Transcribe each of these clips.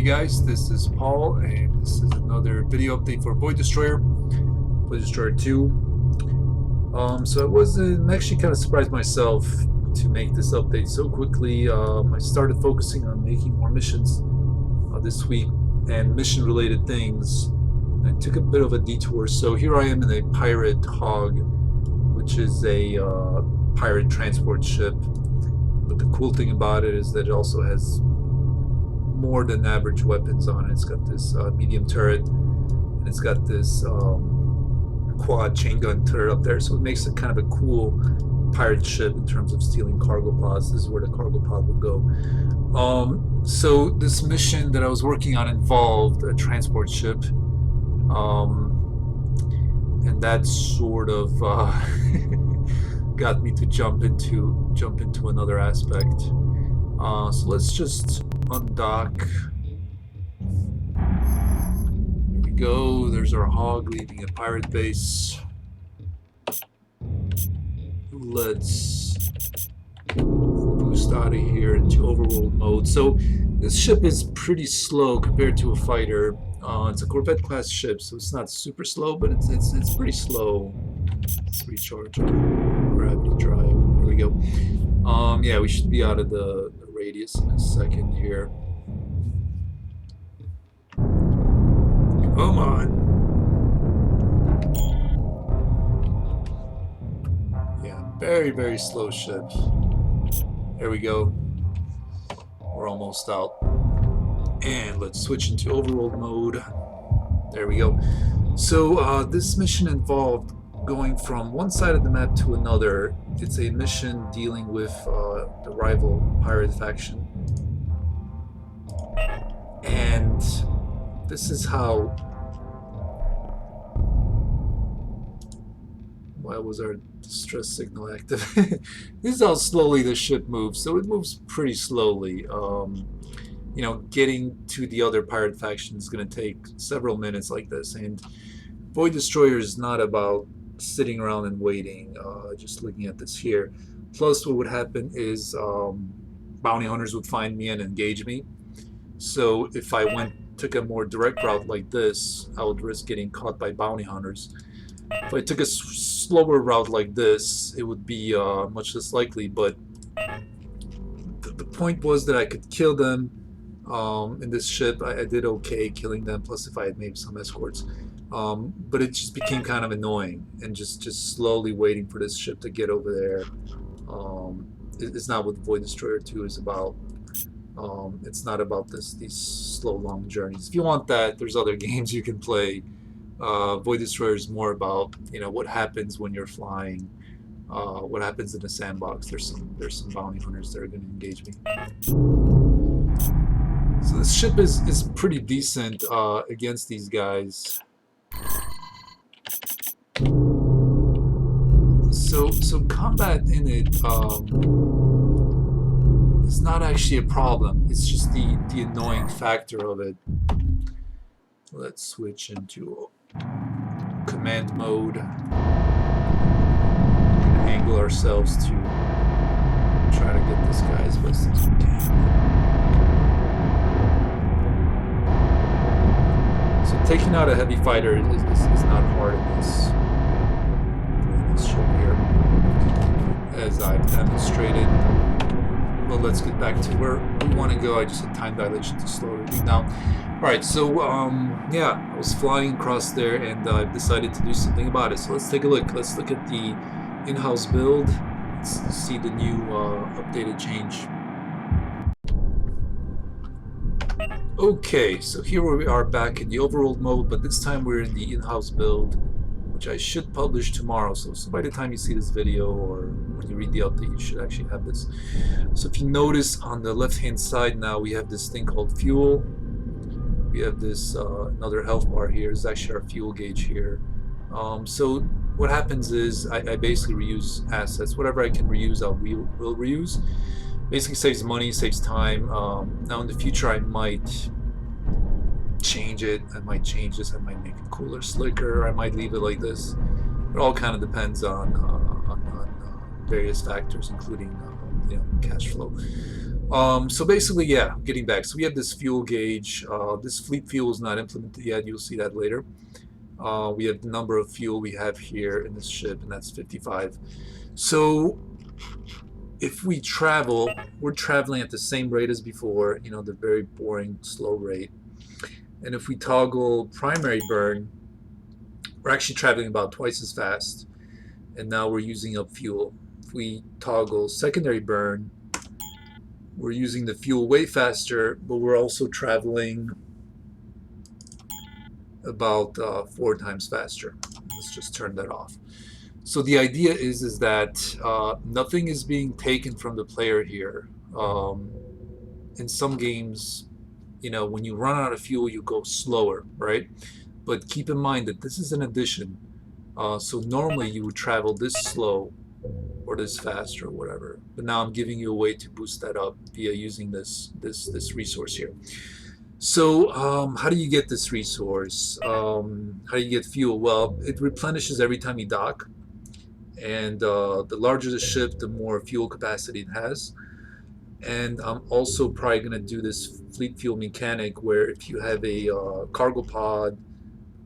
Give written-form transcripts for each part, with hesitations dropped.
Hey guys, this is Paul, and this is another video update for Void Destroyer 2. I'm actually kind of surprised myself to make this update so quickly. I started focusing on making more missions this week and mission-related things. I took a bit of a detour, so here I am in a pirate hog, which is a pirate transport ship. But the cool thing about it is that it also has more than average weapons on it. It's got this medium turret, and it's got this quad chain gun turret up there, so it makes it kind of a cool pirate ship in terms of stealing cargo pods. This is where the cargo pod will go. So this mission that I was working on involved a transport ship, and that sort of got me to jump into another aspect. So let's just undock. There we go. There's our hog leaving a pirate base. Let's boost out of here into overworld mode. So this ship is pretty slow compared to a fighter. It's a Corvette class ship, so it's not super slow, but it's pretty slow. Let's recharge our gravity drive. There we go. Yeah, we should be out of the radius in a second here. Come on. Yeah, very, very slow ship. There we go. We're almost out. And let's switch into overworld mode. There we go. So this mission involved going from one side of the map to another. It's a mission dealing with the rival pirate faction, and this is how. Why was our distress signal active? This is how slowly the ship moves. So it moves pretty slowly. You know, getting to the other pirate faction is going to take several minutes like this, and Void Destroyer is not about sitting around and waiting, just looking at this here. Plus, what would happen is bounty hunters would find me and engage me. So if I took a more direct route like this, I would risk getting caught by bounty hunters. If I took a slower route like this, it would be much less likely, but the point was that I could kill them in this ship. I did okay killing them, plus if I had maybe some escorts. But it just became kind of annoying, and just slowly waiting for this ship to get over there. It's not what Void Destroyer 2 is about. It's not about these slow, long journeys. If you want that, there's other games you can play. Void Destroyer is more about, you know, what happens when you're flying, what happens in the sandbox. There's some bounty hunters that are going to engage me. So this ship is pretty decent against these guys. So combat in it is not actually a problem. It's just the annoying factor of it. Let's switch into command mode. Angle ourselves to try to get this guy as best as we can. So taking out a heavy fighter is not hard in this ship here, as I've demonstrated. But let's get back to where we want to go. I just had time dilation to slow everything down. Alright, so yeah, I was flying across there, and I've decided to do something about it. So let's take a look. Let's look at the in-house build. Let's see the new updated change. Okay, so here we are back in the overworld mode, but this time we're in the in-house build, which I should publish tomorrow. So by the time you see this video, or when you read the update, you should actually have this. So if you notice on the left-hand side now, we have this thing called fuel. We have this another health bar here. This is actually our fuel gauge here. So what happens is I basically reuse assets. Whatever I can reuse, will reuse. Basically saves money, saves time. Now in the future I might change it. I might change this. I might make it cooler, slicker. I might leave it like this. It all kind of depends on various factors, including cash flow. So basically, yeah, getting back. So we have this fuel gauge. This fleet fuel is not implemented yet. You'll see that later. We have the number of fuel we have here in this ship, and that's 55. So if we travel, we're traveling at the same rate as before, the very boring, slow rate. And if we toggle primary burn, we're actually traveling about twice as fast. And now we're using up fuel. If we toggle secondary burn, we're using the fuel way faster, but we're also traveling about 4 times faster. Let's just turn that off. So the idea is that nothing is being taken from the player here. In some games, when you run out of fuel, you go slower, right? But keep in mind that this is an addition. So normally you would travel this slow or this fast or whatever. But now I'm giving you a way to boost that up via using this resource here. So how do you get this resource? How do you get fuel? Well, it replenishes every time you dock. And the larger the ship, the more fuel capacity it has. And I'm also probably going to do this fleet fuel mechanic where if you have a cargo pod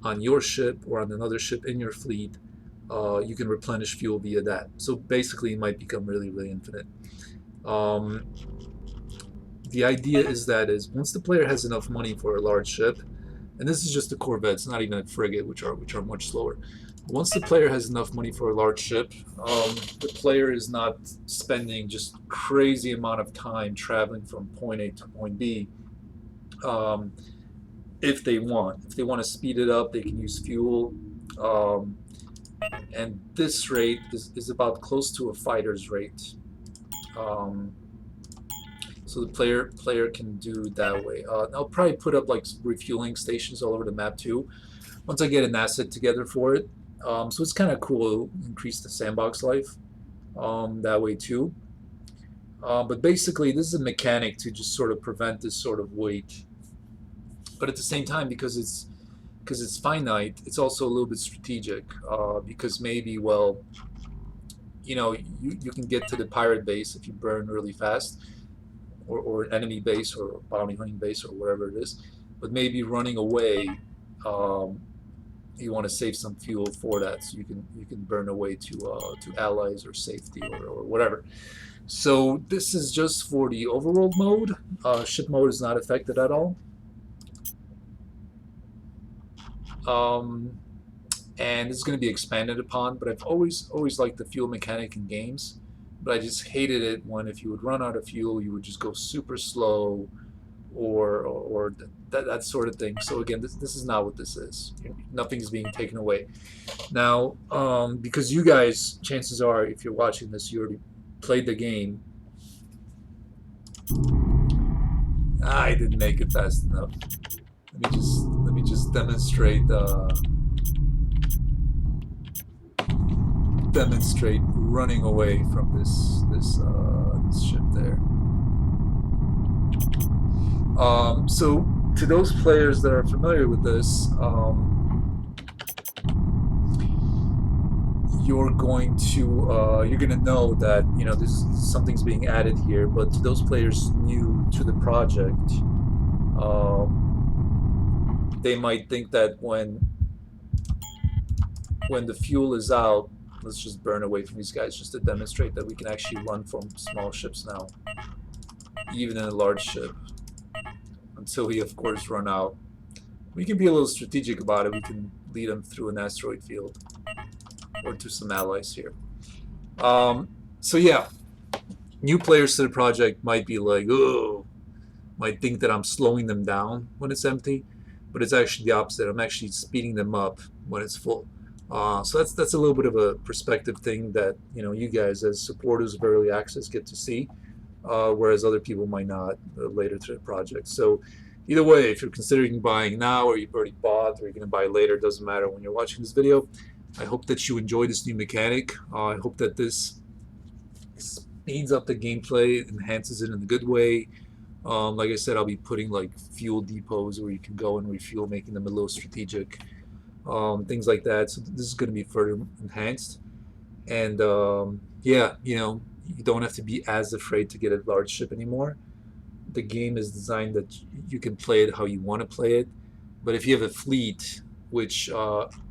on your ship or on another ship in your fleet, you can replenish fuel via that. So basically it might become really, really infinite. The idea is once the player has enough money for a large ship, and this is just a corvette, it's not even a frigate, which are much slower. Once the player has enough money for a large ship, the player is not spending just crazy amount of time traveling from point A to point B. If they want to speed it up, they can use fuel. And this rate is about close to a fighter's rate. So the player can do it that way. I'll probably put up like refueling stations all over the map too, once I get an asset together for it. So it's kind of cool to increase the sandbox life that way too. But basically, this is a mechanic to just sort of prevent this sort of weight. But at the same time, because it's finite, it's also a little bit strategic. Because maybe, well, you can get to the pirate base if you burn really fast, or an enemy base or bounty hunting base or whatever it is. But maybe running away, you want to save some fuel for that, so you can burn away to allies or safety or whatever. So this is just for the overworld mode. Ship mode is not affected at all. And it's going to be expanded upon, but I've always liked the fuel mechanic in games, but I just hated it when if you would run out of fuel, you would just go super slow, or that sort of thing. So again, this is not what this is. Nothing's being taken away. Now, because you guys, chances are, if you're watching this, you already played the game. I didn't make it fast enough. Let me just demonstrate running away from this ship there. So to those players that are familiar with this, you're gonna know that something's being added here. But to those players new to the project, they might think that when the fuel is out, let's just burn away from these guys just to demonstrate that we can actually run from small ships now, even in a large ship, until we of course run out. We can be a little strategic about it. We can lead them through an asteroid field or to some allies here. So yeah, new players to the project might be like, oh, might think that I'm slowing them down when it's empty, but it's actually the opposite. I'm actually speeding them up when it's full. So that's a little bit of a perspective thing that you guys as supporters of early access get to see, whereas other people might not later to the project. So either way, if you're considering buying now or you've already bought or you're going to buy later, it doesn't matter when you're watching this video. I hope that you enjoy this new mechanic. I hope that this speeds up the gameplay, enhances it in a good way. Like I said, I'll be putting like fuel depots where you can go and refuel, making them a little strategic. Things like that. So this is going to be further enhanced, and Yeah, you don't have to be as afraid to get a large ship anymore. The game is designed that you can play it how you want to play it. But if you have a fleet which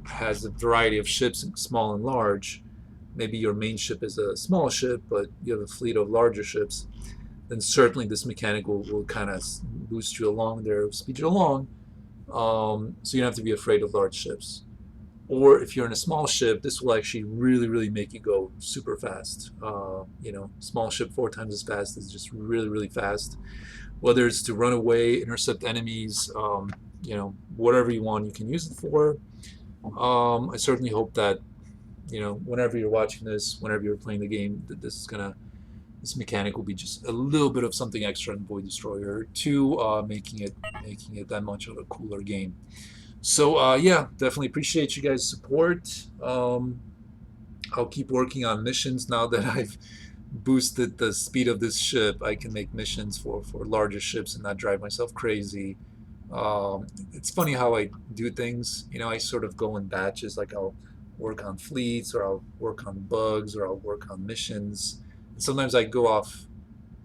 has a variety of ships, small and large, maybe your main ship is a small ship, but you have a fleet of larger ships, then certainly this mechanic will kind of boost you along there, speed you along. So you don't have to be afraid of large ships. Or if you're in a small ship, this will actually really, really make you go super fast. Small ship 4 times as fast is just really, really fast. Whether it's to run away, intercept enemies, whatever you want, you can use it for. I certainly hope that whenever you're watching this, whenever you're playing the game, that this mechanic will be just a little bit of something extra in Void Destroyer to making it that much of a cooler game. So yeah, definitely appreciate you guys' support. I'll keep working on missions now that I've boosted the speed of this ship. I can make missions for larger ships and not drive myself crazy. It's funny how I do things. I sort of go in batches. Like I'll work on fleets, or I'll work on bugs, or I'll work on missions. And sometimes I go off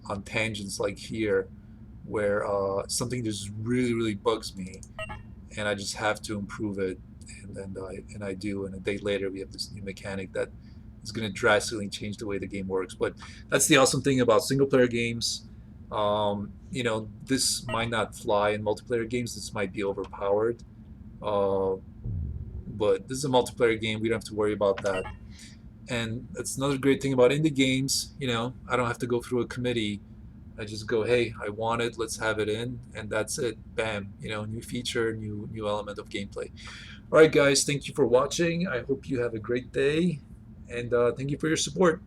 on tangents like here, where something just really, really bugs me, and I just have to improve it, and I do. And a day later, we have this new mechanic that is going to drastically change the way the game works. But that's the awesome thing about single player games. This might not fly in multiplayer games. This might be overpowered. Uh, but this is a multiplayer game. We don't have to worry about that. And that's another great thing about indie games. I don't have to go through a committee. I just go, hey, I want it. Let's have it in, and that's it. Bam. New feature, new element of gameplay. All right, guys. Thank you for watching. I hope you have a great day, and thank you for your support.